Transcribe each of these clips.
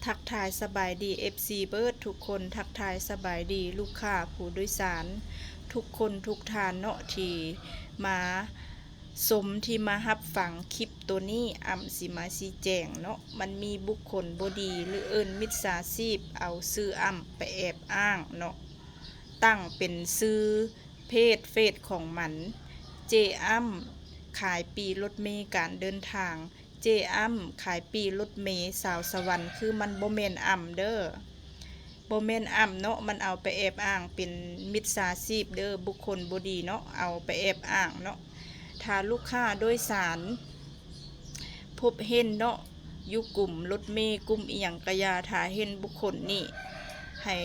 ทักทายสบายดี FC เบิร์ดทุกคนทักทายสบายดีลูกค้าผู้โดยสารทุกคนทุกท่านเนาะที่มาสมที่มารับฟังคลิปตัวนี้สิมาชี้แจงเนาะมันมีบุคคลบ่ดีหรือมิจฉาชีพเอาชื่อไปแอบอ้างเนาะตั้งเป็นชื่อเฟซของมันเจขายปีรถเมล์การเดินทางเจขายปีรถเมล์สาวสวรรค์คือมันบ่แม่นเด้อบ่แม่นเนาะมันเอาไปแอบอ้างเป็นมิจฉาชีพเด้อบุคคลบ่ดีเนาะเอาไปแอบอ้างเนาะถ้าลูกค้าโดยสารพบเห็นเนาะอยู่กลุ่มรถเมล์กลุ่มอีหยังกะยาถ้าเห็นบุคคลนี่ให้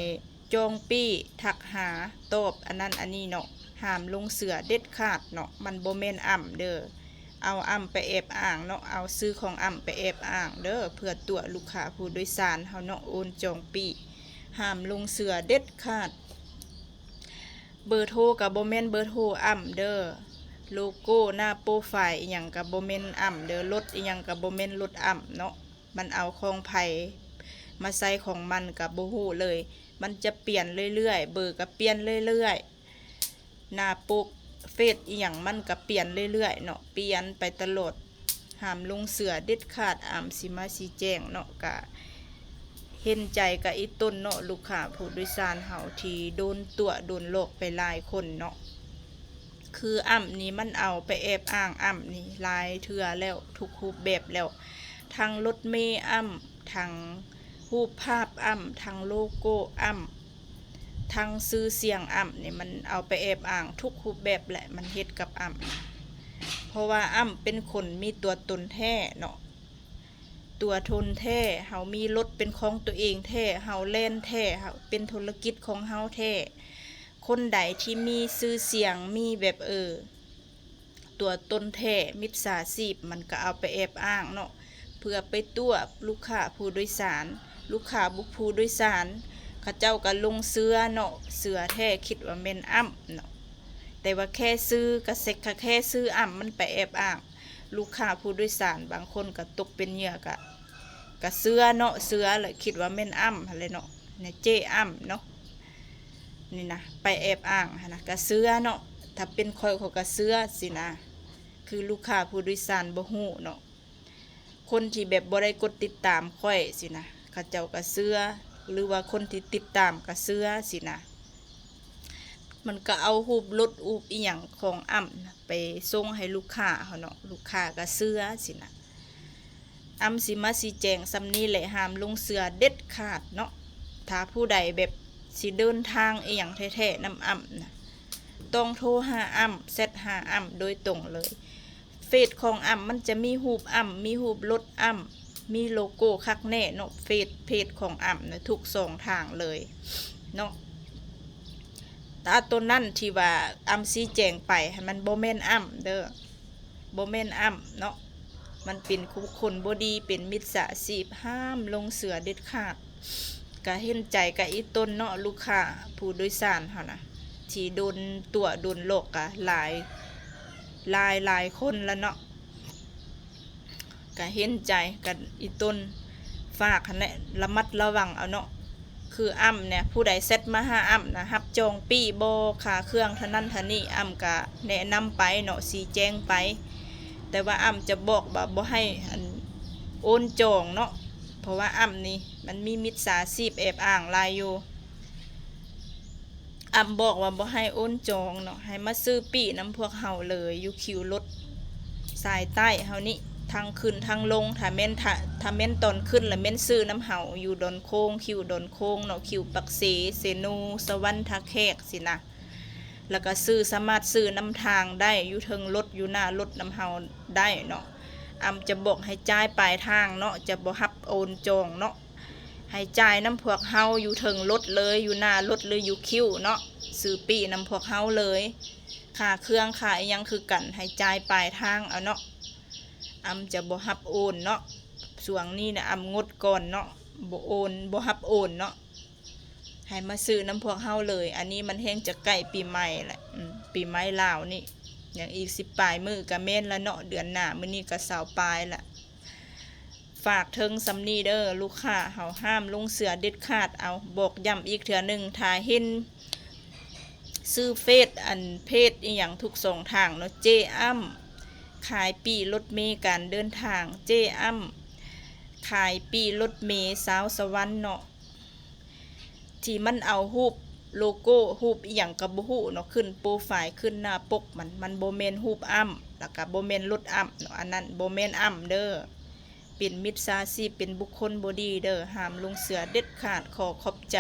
จองปี้ทักหาตอบอันนั้นอันนี้เนาะห้ามลงเสือเด็ดขาดเนาะมันบ่แม่นเด้อเอาไปแอบอ้างเนาะเอาซื้อของไปแอบอ้างเด้อเพื่อตัวลูกค้าผู้โดยสารเฮาเนาะโอนจองปี้ห้ามลงเสือเด็ดขาดเบอร์โทรกับบ่แม่นเบอร์โทรเด้อโลโก้หน้าโปรไฟล์อีหยังกับบ่แม่นเด้อรถอีหยังกับบ่แม่นรถเนาะมันเอาของไผมาใส่ของมันกับบ่ฮู้เลยมันจะเปลี่ยนเรื่อยๆเบอร์ก็เปลี่ยนเรื่อยๆหน้าปกเฟซอีหยังมันก็เปลี่ยนเรื่อยๆเนาะเปลี่ยนไปตลอดห้ามลงเสือเด็ดขาดสิมาชี้แจงเนาะก็เห็นใจกับอีต้นเนาะลูกค้าผู้โดยสารเฮาที่โดนตัวโดนโลกไปหลายคนเนาะคือนี่มันเอาไปแอบอ้างนี่หลายเทื่อแล้วทุกรูปแบบแล้วทั้งรถเมล์ทั้งรูปภาพทั้งโลโก้ทั้งซื้อเสียงนี่มันเอาไปแอบอ้างทุกรูปแบบแหละมันเฮ็ดกับเพราะว่าเป็นคนมีตัวตนแท้เนาะตัวทนแท้เฮามีรถเป็นของตัวเองแท้เฮาเล่นแท้เฮาเป็นธุรกิจของเฮาแท้คนใดที่มีชื่อเสียงมีแบบตัวตนแท้มิจฉาชีพมันก็เอาไปแอบอ้างเนาะเพื่อไปตัวลูกค้าผู้โดยสารลูกค้าบุคผู้โดยสารเขาเจ้าก็ลงเสื้อเนาะเสื้อแท้คิดว่าแม่นเนาะแต่ว่าแค่ซื้อกระเซ็กแค่ซื้อมันไปแอบอ้างลูกค้าผู้โดยสารบางคนก็ตกเป็นเหยื่อกะเสื้อเนาะเสื้อเลยคิดว่าแม่นอะไรเนาะเนี่ยเจเนาะนี่นะไปแอบอ้างนะกะเสื้อเนาะถ้าเป็นคอยเขากะเสื้อสินะคือลูกค้าผู้โดยสารบ่ฮู้เนาะคนที่แบบบ่ได้กดติดตามค่อยสินะเขาเจ้ากะเสื้อหรือว่าคนที่ติดตามกะเสื้อสินะมันก็เอารูปรถอูบอีหยังของไปส่งให้ลูกค้าเขาเนาะลูกค้ากะเสื้อสินะสิมาสิแจงซำนี้แหละห้ามลงเสือเด็ดขาดเนาะถ้าผู้ใดแบบสิเดินทางอีหยังแท้ๆนำนะต้องโทรหาเซตหาโดยตรงเลยเฟซของมันจะมีรูปมีรูปรถมีโลโก้คักแน่เนาะเพจของนะทุก2ทางเลยเนาะแต่ตัวนั่นที่ว่าชี้แจงไปให้มันบ่แม่นเด้อบ่แม่นเนาะมันเป็นคนบ่ดีเป็นมิจฉาชีพห้ามลงเสือเด็ดขาดก็เห็นใจกับอีต้นเนาะลูกค้าผู้โดยสารเฮานะที่โดนตัวโดนโลกกะหลายคนแล้วเนาะก็เห็นใจกับอีต้นฝากหั่นแหละระมัดระวังเอาเนาะคือเนี่ยผู้ใดเซตมาหานะรับจองปี้บ่ค่าเครื่องเท่านั้นเท่านี้ก็แนะนำไปเนาะชี้แจงไปแต่ว่าจะบอกว่าบ่ให้โอนจองเนาะเพราะว่านี่มันมีมิจฉาชีพแอบอ้างหลายอยู่บอกว่าบ่ให้โอนจองเนาะให้มาซื้อปี้น้ำพวกเฮาเลยอยู่คิวรถสายใต้เฮานี่ทางขึ้นทางลงถ้าแม่นตอนขึ้นแล้วแม่นซื้อน้ำเฮาอยู่ดอนโค้งคิวดอนโค้งเนาะคิวปักเสเสนูสวรรค์ทักแขกสินะแล้วก็สามารถซื้อน้ำทางได้อยู่เทิงรถอยู่หน้ารถน้ำเฮาได้เนาะจะบอกให้จ่ายปลายทางเนาะจะบ่รับโอนจองเนาะให้จ่ายน้ำพวกเฮาอยู่เทิงรถเลยอยู่หน้ารถเลยอยู่คิวเนาะซื้อปีน้ำพวกเฮาเลยค่าเครื่องค่าอีหยังคือกันให้จ่ายปลายทางเอาเนาะจะบ่รับโอนเนาะส่วงนี้นะงดก่อนเนาะบ่โอนบ่รับโอนเนาะให้มาซื้อน้ำพวกเฮาเลยอันนี้มันแห้งจะใกล้ปีใหม่แหละปีใหม่ลาวนี่อย่างอีก10 ปลายมือก็แม่นละเนาะเดือนหน้ามื้อนี้ก็20 ปลายละ ฝากเทิงสำนีเด้อลูกค้าเฮาห้ามลงเสือเด็ดขาดเอาบอกย้ำอีกเถื่อหนึ่งถ้าเห็นซื้อเฟซอันเพจอีหยังทุกสองทางเนาะเจอ้ำขายปีรถเมล์การเดินทางเจอ้ำขายปีรถเมล์สาวสวรรค์เนาะที่มันเอารูปโลโก้รูปอีหยังก็บ่ฮู้เนาะขึ้นโปรไฟล์ขึ้นหน้าปกมันบ่แม่นรูปอ้ำแล้วก็บ่แม่นรถอ้ำเนาะอันนั้นบ่แม่นอ้ำเด้อเป็นมิจฉาชีพเป็นบุคคลบ่ดีเด้อห้ามลงเสือเด็ดขาดขอขอบใจ